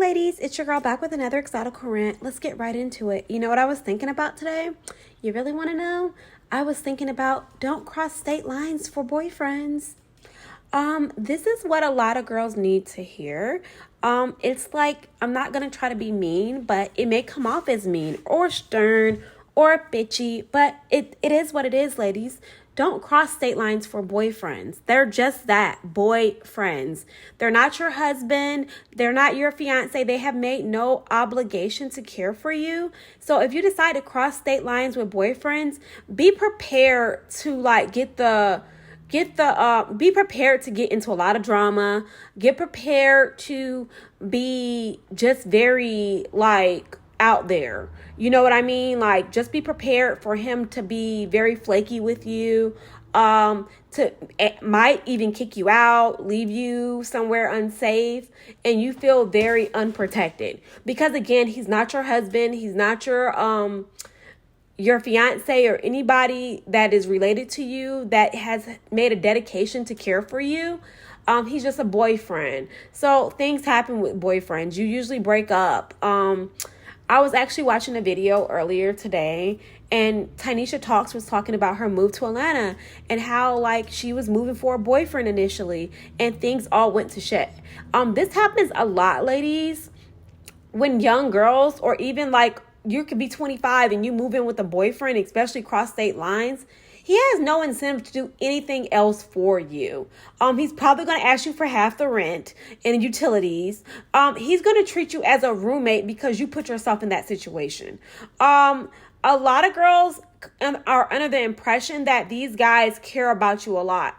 ladies, it's your girl back with another Exotical rant. Let's get right into it. You know what I was thinking about today? You really want to know? I was thinking about don't cross state lines for boyfriends. This is what a lot of girls need to hear. It's like, I'm not going to try to be mean, but it may come off as mean or stern or bitchy, but it is what it is, ladies. Don't cross state lines for boyfriends. They're just that, boyfriends. They're not your husband. They're not your fiance. They have made no obligation to care for you. So if you decide to cross state lines with boyfriends, be prepared to be prepared to get into a lot of drama. Get prepared to be just very out there. You know what I mean? Just be prepared for him to be very flaky with you. It might even kick you out, leave you somewhere unsafe, and you feel very unprotected. Because again, he's not your husband. He's not your fiance or anybody that is related to you that has made a dedication to care for you. He's just a boyfriend. So things happen with boyfriends. You usually break up. I was actually watching a video earlier today, and Tanisha Talks was talking about her move to Atlanta and how she was moving for a boyfriend initially and things all went to shit. This happens a lot, ladies, when young girls, or even you could be 25 and you move in with a boyfriend, especially cross state lines. He has no incentive to do anything else for you. He's probably going to ask you for half the rent and utilities. He's going to treat you as a roommate because you put yourself in that situation. A lot of girls are under the impression that these guys care about you a lot.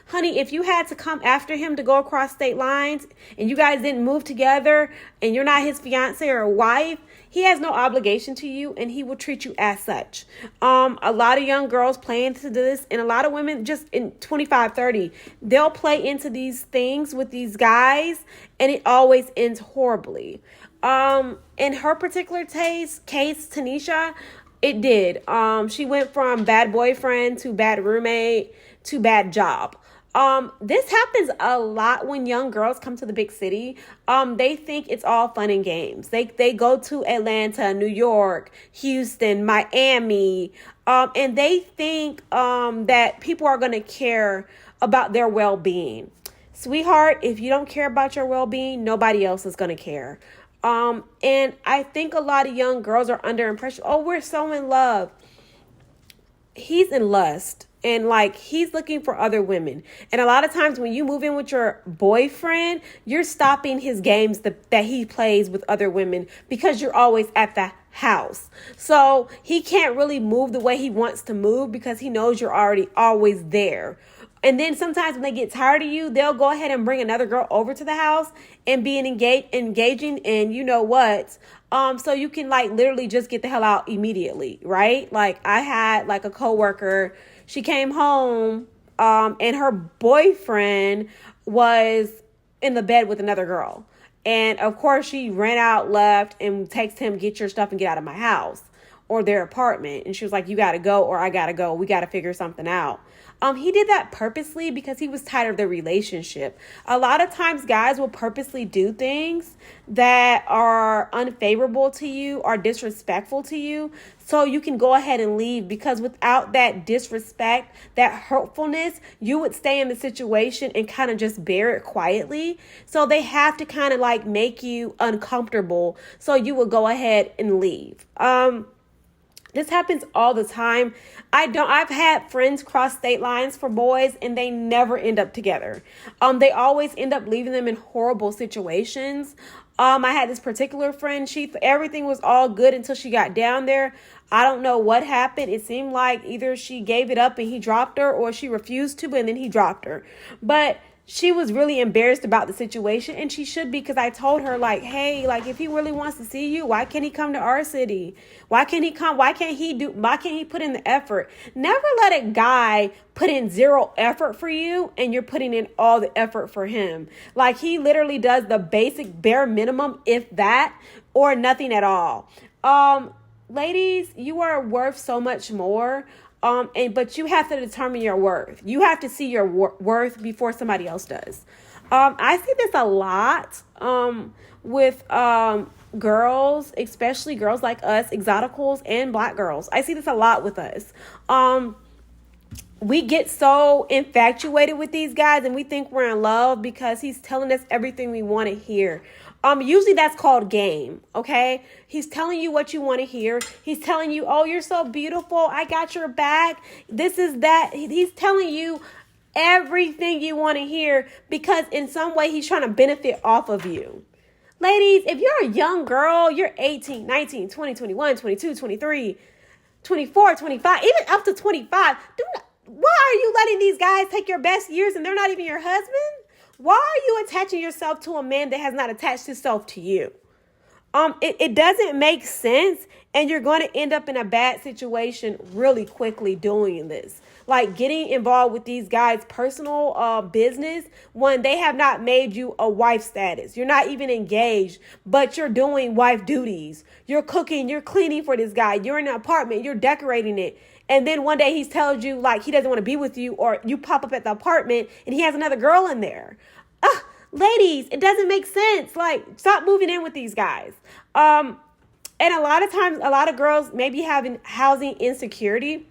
Honey, if you had to come after him to go across state lines and you guys didn't move together and you're not his fiance or wife, he has no obligation to you and he will treat you as such. A lot of young girls play into this, and a lot of women just in 25, 30, they'll play into these things with these guys and it always ends horribly. In her particular case, Tanisha, it did. She went from bad boyfriend to bad roommate to bad job. This happens a lot when young girls come to the big city. They think it's all fun and games. They go to Atlanta, New York, Houston, Miami, and they think that people are going to care about their well-being. Sweetheart, if you don't care about your well-being, nobody else is going to care. And I think a lot of young girls are under impression, oh, we're so in love. He's in lust. And he's looking for other women. And a lot of times when you move in with your boyfriend, you're stopping his games that he plays with other women because you're always at the house. So he can't really move the way he wants to move because he knows you're already always there. And then sometimes when they get tired of you, they'll go ahead and bring another girl over to the house and be engaging in you know what. So you can literally just get the hell out immediately, right? I had a coworker. She came home and her boyfriend was in the bed with another girl. And of course she ran out, left, and texted him, get your stuff and get out of my house or their apartment. And she was like, you got to go or I got to go. We got to figure something out. He did that purposely because he was tired of the relationship. A lot of times guys will purposely do things that are unfavorable to you or disrespectful to you so you can go ahead and leave, because without that disrespect, that hurtfulness, you would stay in the situation and kind of just bear it quietly. So they have to kind of make you uncomfortable so you will go ahead and leave. This happens all the time. I've had friends cross state lines for boys and they never end up together. They always end up leaving them in horrible situations. I had this particular friend, everything was all good until she got down there. I don't know what happened. It seemed like either she gave it up and he dropped her, or she refused to and then he dropped her. But she was really embarrassed about the situation, and she should be, because I told her hey, if he really wants to see you, why can't he come to our city? Why can't he come? Why can't he put in the effort? Never let a guy put in zero effort for you and you're putting in all the effort for him. He literally does the basic bare minimum, if that, or nothing at all. Ladies, you are worth so much more. But you have to determine your worth. You have to see your worth before somebody else does. I see this a lot with girls, especially girls like us, exoticals, and black girls. I see this a lot with us. We get so infatuated with these guys and we think we're in love because he's telling us everything we want to hear. Usually that's called game, okay? He's telling you what you want to hear. He's telling you, oh, you're so beautiful. I got your back. This is that. He's telling you everything you want to hear because in some way he's trying to benefit off of you. Ladies, if you're a young girl, you're 18, 19, 20, 21, 22, 23, 24, 25, even up to 25, why are you letting these guys take your best years and they're not even your husband? Why are you attaching yourself to a man that has not attached himself to you? It doesn't make sense, and you're going to end up in a bad situation really quickly doing this. Like getting involved with these guys' personal business when they have not made you a wife status. You're not even engaged, but you're doing wife duties. You're cooking, you're cleaning for this guy. You're in an apartment, you're decorating it. And then one day he tells you like he doesn't want to be with you, or you pop up at the apartment and he has another girl in there. Ladies, it doesn't make sense. Like, stop moving in with these guys. And a lot of times, a lot of girls may be having housing insecurity.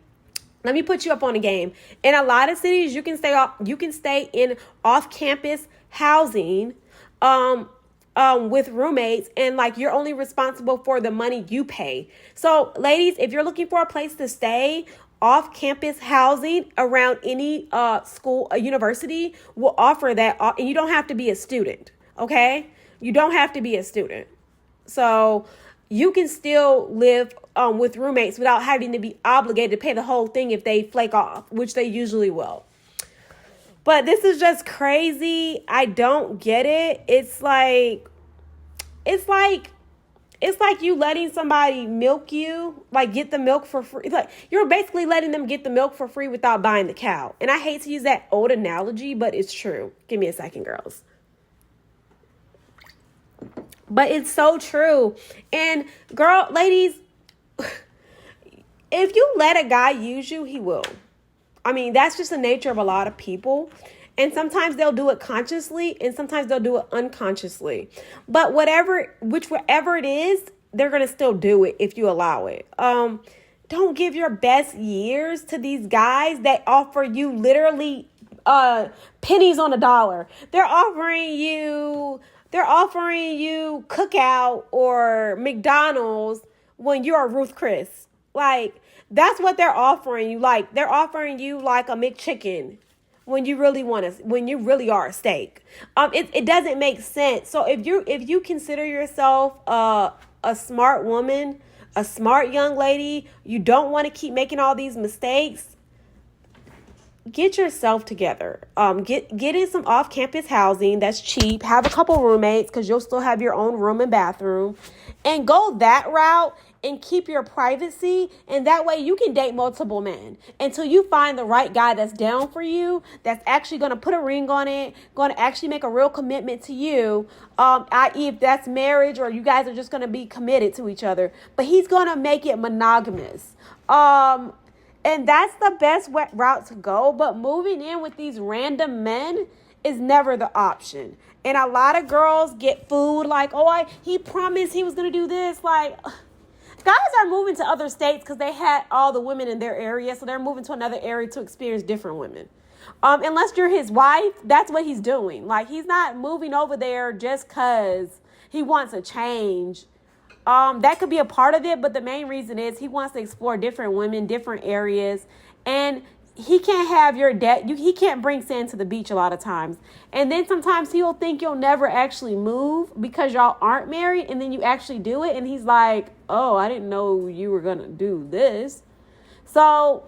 Let me put you up on a game. In a lot of cities, you can stay in off-campus housing with roommates, and like you're only responsible for the money you pay. So ladies, if you're looking for a place to stay, off-campus housing around any school, a university will offer that, and you don't have to be a student, okay? You don't have to be a student. So you can still live with roommates without having to be obligated to pay the whole thing if they flake off, which they usually will. But this is just crazy. I don't get it. It's like you letting somebody milk you, like get the milk for free. Like you're basically letting them get the milk for free without buying the cow. And I hate to use that old analogy, but it's true. Give me a second, girls. But it's so true. And ladies, if you let a guy use you, he will. I mean, that's just the nature of a lot of people. And sometimes they'll do it consciously and sometimes they'll do it unconsciously. But whichever it is, they're going to still do it if you allow it. Don't give your best years to these guys that offer you literally pennies on a dollar. They're offering you Cookout or McDonald's when you're a Ruth Chris. Like, that's what they're offering you. Like, they're offering you like a McChicken when you really are a steak. It doesn't make sense. So if you consider yourself a smart woman, a smart young lady, you don't want to keep making all these mistakes, get yourself together. Get in some off-campus housing that's cheap. Have a couple roommates because you'll still have your own room and bathroom. And go that route and keep your privacy. And that way you can date multiple men until you find the right guy that's down for you, that's actually going to put a ring on it, going to actually make a real commitment to you. I.e. if that's marriage or you guys are just going to be committed to each other. But he's going to make it monogamous. And that's the best route to go. But moving in with these random men is never the option. And a lot of girls get fooled like, he promised he was going to do this. Like, guys are moving to other states because they had all the women in their area. So they're moving to another area to experience different women. Unless you're his wife, that's what he's doing. Like, he's not moving over there just because he wants a change. That could be a part of it, but the main reason is he wants to explore different women, different areas, and he can't have your he can't bring sand to the beach a lot of times. And then sometimes he'll think you'll never actually move because y'all aren't married, and then you actually do it, and he's like, oh, I didn't know you were gonna do this. So,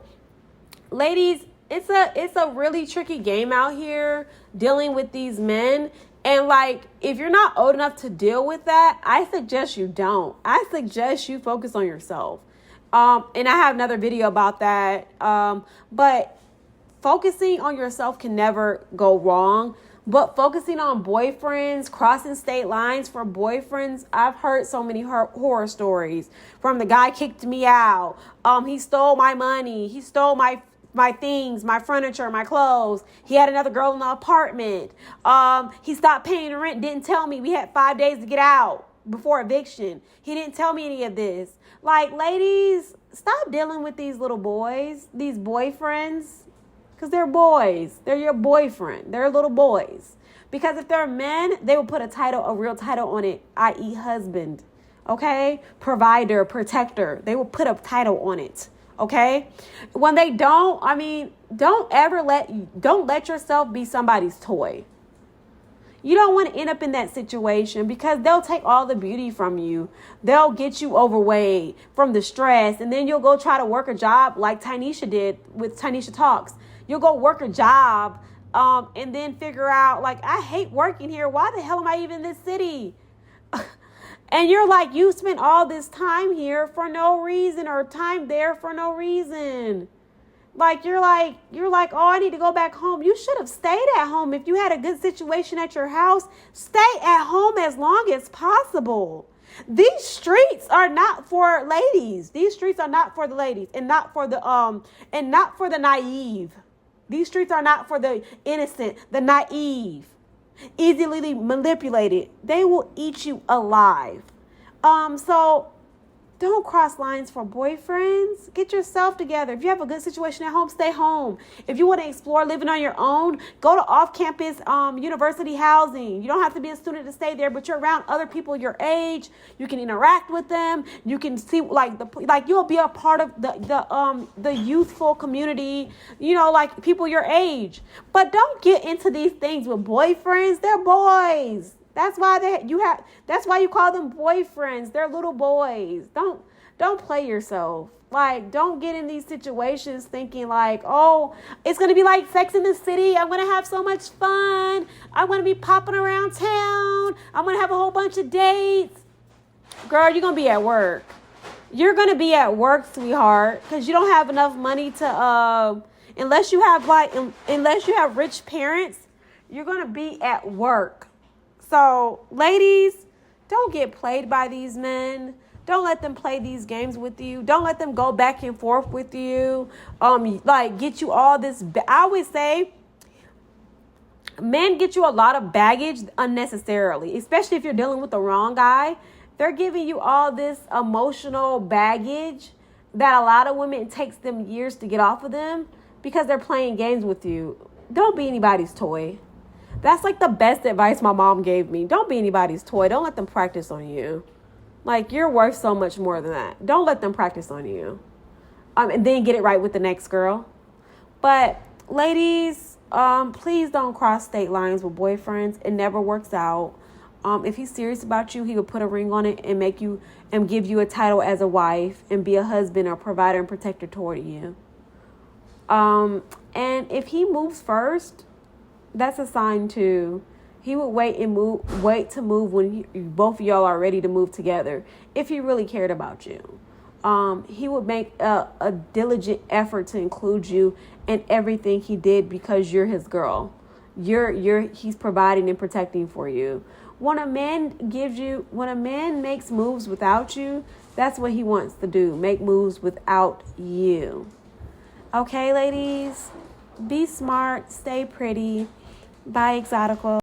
ladies, it's a really tricky game out here dealing with these men. And like, if you're not old enough to deal with that, I suggest you don't. I suggest you focus on yourself. And I have another video about that. But focusing on yourself can never go wrong. But focusing on boyfriends, crossing state lines for boyfriends, I've heard so many horror stories. From the guy kicked me out. He stole my money. He stole my my things, my furniture, my clothes. He had another girl in the apartment. He stopped paying the rent, didn't tell me. We had 5 days to get out before eviction. He didn't tell me any of this. Like, ladies, stop dealing with these little boys, these boyfriends, because they're boys. They're your boyfriend. They're little boys. Because if they're men, they will put a real title on it, i.e. husband, okay? Provider, protector. They will put a title on it, okay? When they don't, don't let yourself be somebody's toy. You don't want to end up in that situation because they'll take all the beauty from you. They'll get you overweight from the stress. And then you'll go try to work a job like Tynesha did with Tynesha Talks. You'll go work a job and then figure out, like, I hate working here. Why the hell am I even in this city? And you're like, you spent all this time here for no reason, or time there for no reason. Like, you're like, oh, I need to go back home. You should have stayed at home. If you had a good situation at your house, stay at home as long as possible. These streets are not for ladies. These streets are not for the ladies, and not for the naive. These streets are not for the innocent, the naive, easily manipulated. They will eat you alive. So don't cross lines for boyfriends. Get yourself together. If you have a good situation at home, stay home. If you want to explore living on your own, go to off-campus university housing. You don't have to be a student to stay there, but you're around other people your age. You can interact with them. You can see you'll be a part of the youthful community. Like people your age. But don't get into these things with boyfriends. They're boys. That's why that's why you call them boyfriends. They're little boys. Don't play yourself. Like, don't get in these situations thinking like, oh, it's going to be like Sex in the City. I'm going to have so much fun. I'm going to be popping around town. I'm going to have a whole bunch of dates. Girl, you're going to be at work. You're going to be at work, sweetheart, because you don't have enough money to, unless you have rich parents, you're going to be at work. So, ladies, don't get played by these men. Don't let them play these games with you. Don't let them go back and forth with you. Get you all this. I always say, men get you a lot of baggage unnecessarily, especially if you're dealing with the wrong guy. They're giving you all this emotional baggage that a lot of women, it takes them years to get off of them because they're playing games with you. Don't be anybody's toy. That's like the best advice my mom gave me. Don't be anybody's toy. Don't let them practice on you. Like, you're worth so much more than that. Don't let them practice on you. And then get it right with the next girl. But ladies, please don't cross state lines with boyfriends. It never works out. If he's serious about you, he would put a ring on it and give you a title as a wife and be a husband or provider and protector toward you. And if he moves first, that's a sign too. He would wait to move when both of y'all are ready to move together. If he really cared about you, he would make a diligent effort to include you in everything he did because you're his girl. He's providing and protecting for you. When a man makes moves without you, that's what he wants to do. Make moves without you. Okay, ladies, be smart, stay pretty. Bye, Exotical.